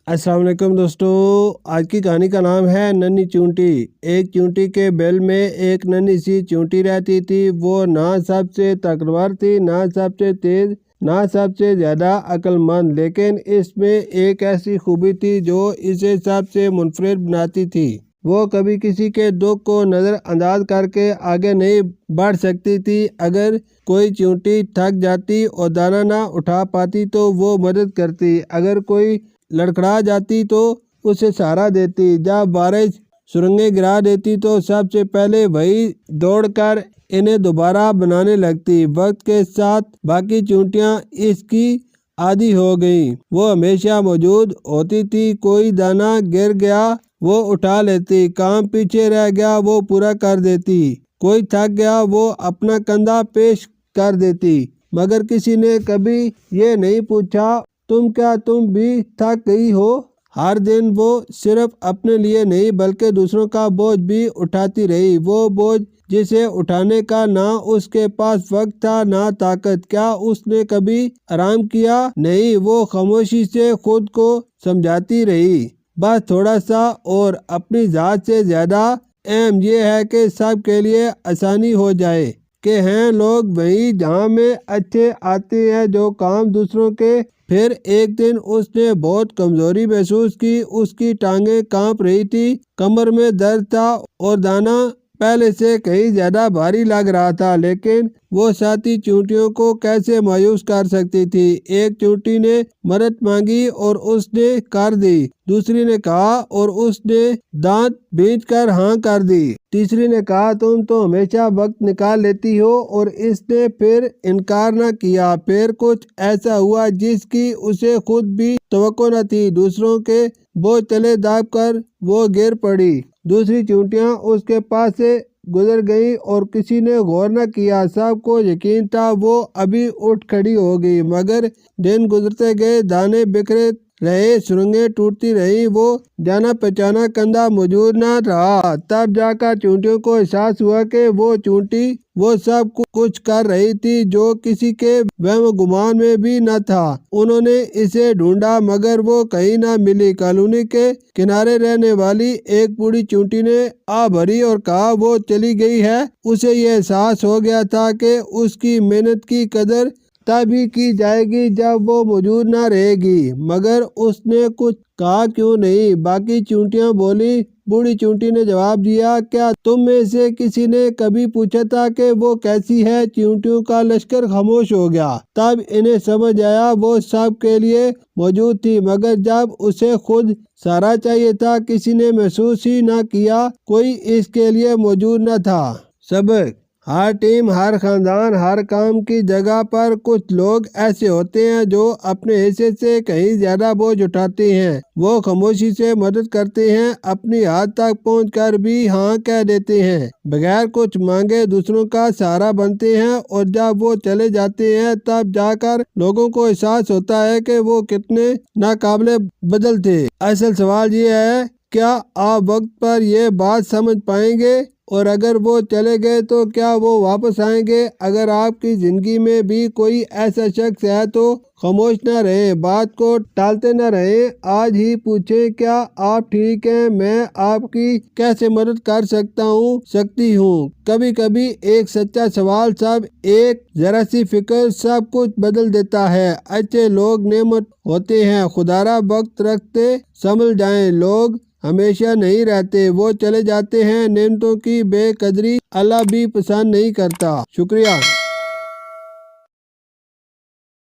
अस्सलाम वालेकुम दोस्तों। आज की कहानी का नाम है नन्ही चूंटी। एक चूंटी के बैल में एक नन्ही सी चूंटी रहती थी। वो ना सबसे ताकतवर थी, ना सबसे तेज, ना सबसे ज़्यादा अक्लमंद, लेकिन इसमें एक ऐसी खूबी थी जो इसे सबसे मुनफरिद बनाती थी। वो कभी किसी के दुख को नज़रअंदाज करके आगे नहीं बढ़ सकती थी। अगर कोई चूंटी थक जाती और दाना ना उठा पाती तो वो मदद करती। अगर कोई लड़खड़ा जाती तो उसे सहारा देती। जब बारिश सुरंगें गिरा देती तो सबसे पहले वही दौड़कर इन्हें दोबारा बनाने लगती। वक्त के साथ बाकी चूंटियां इसकी आदी हो गई। वो हमेशा मौजूद होती थी। कोई दाना गिर गया वो उठा लेती, काम पीछे रह गया वो पूरा कर देती, कोई थक गया वो अपना कंधा पेश कर देती। मगर किसी ने कभी ये नहीं पूछा तुम भी थक गई हो। हर दिन वो सिर्फ अपने लिए नहीं बल्कि दूसरों का बोझ भी उठाती रही। वो बोझ जिसे उठाने का ना उसके पास वक्त था ना ताकत। क्या उसने कभी आराम किया? नहीं। वो खामोशी से खुद को समझाती रही, बस थोड़ा सा और। अपनी जात से ज्यादा अहम ये है कि सब के लिए आसानी हो जाए। कि हैं लोग वही जहाँ में अच्छे आते हैं जो काम दूसरों के। फिर एक दिन उसने बहुत कमजोरी महसूस की। उसकी टांगें कांप रही थी, कमर में दर्द था और दाना पहले से कहीं ज्यादा भारी लग रहा था। लेकिन वो साथी चूंटियों को कैसे मायूस कर सकती थी। एक चूंटी ने मदद मांगी और उसने कर दी। दूसरी ने कहा और उसने दांत भींच कर हाँ कर दी। तीसरी ने कहा तुम तो हमेशा वक्त निकाल लेती हो, और इसने फिर इनकार न किया। फिर कुछ ऐसा हुआ जिसकी उसे खुद भी तवक्को न थी। दूसरों के बोझ तले दाब कर वो गिर पड़ी। दूसरी चूंटियां उसके पास से गुजर गई और किसी ने गौर न किया। सबको यकीन था वो अभी उठ खड़ी हो गई। मगर दिन गुजरते गए, दाने बिखरे रहे, सुरंगें टूटती रही, वो जाना पहचाना कंधा मौजूद न रहा। तब जाकर चूंटियों को एहसास हुआ कि वो चूंटी वो सब कुछ कर रही थी जो किसी के वहम गुमान में भी न था। उन्होंने इसे ढूंढा मगर वो कहीं न मिली। कॉलोनी के किनारे रहने वाली एक बूढ़ी चूंटी ने आ भरी और कहा वो चली गई है। उसे ये एहसास हो गया था कि उसकी मेहनत की कदर तभी की जाएगी जब वो मौजूद न रहेगी। मगर उसने कुछ कहा क्यों नहीं। बाकी चूंटियां बोली। बूढ़ी चूंटी ने जवाब दिया, क्या तुम में से किसी ने कभी पूछा था कि वो कैसी है? चूंटियों का लश्कर खामोश हो गया। तब इन्हें समझ आया वो सब के लिए मौजूद थी, मगर जब उसे खुद सहारा चाहिए था किसी ने महसूस ही न किया कोई इसके लिए मौजूद न था। सबक: हर टीम, हर खानदान, हर काम की जगह पर कुछ लोग ऐसे होते हैं जो अपने हिस्से से कहीं ज्यादा बोझ उठाते हैं। वो खामोशी से मदद करते हैं, अपनी हद तक पहुंचकर भी हाँ कह देते हैं, बगैर कुछ मांगे दूसरों का सहारा बनते हैं। और जब वो चले जाते हैं तब जाकर लोगों को एहसास होता है कि वो कितने नाकाबिले बदल थे। असल सवाल ये है, क्या आप वक्त पर ये बात समझ पाएंगे? और अगर वो चले गए तो क्या वो वापस आएंगे? अगर आपकी जिंदगी में भी कोई ऐसा शख्स है तो खामोश न रहे, बात को टालते न रहे। आज ही पूछें, क्या आप ठीक हैं? मैं आपकी कैसे मदद कर सकती हूँ। कभी कभी एक सच्चा सवाल, सब एक जरा सी फिक्र सब कुछ बदल देता है। अच्छे लोग नेमत होते हैं, खुदारा वक्त रखते संभल जाएं। लोग हमेशा नहीं रहते, वो चले जाते हैं। नेमतों की बेकदरी अल्लाह भी पसंद नहीं करता। शुक्रिया।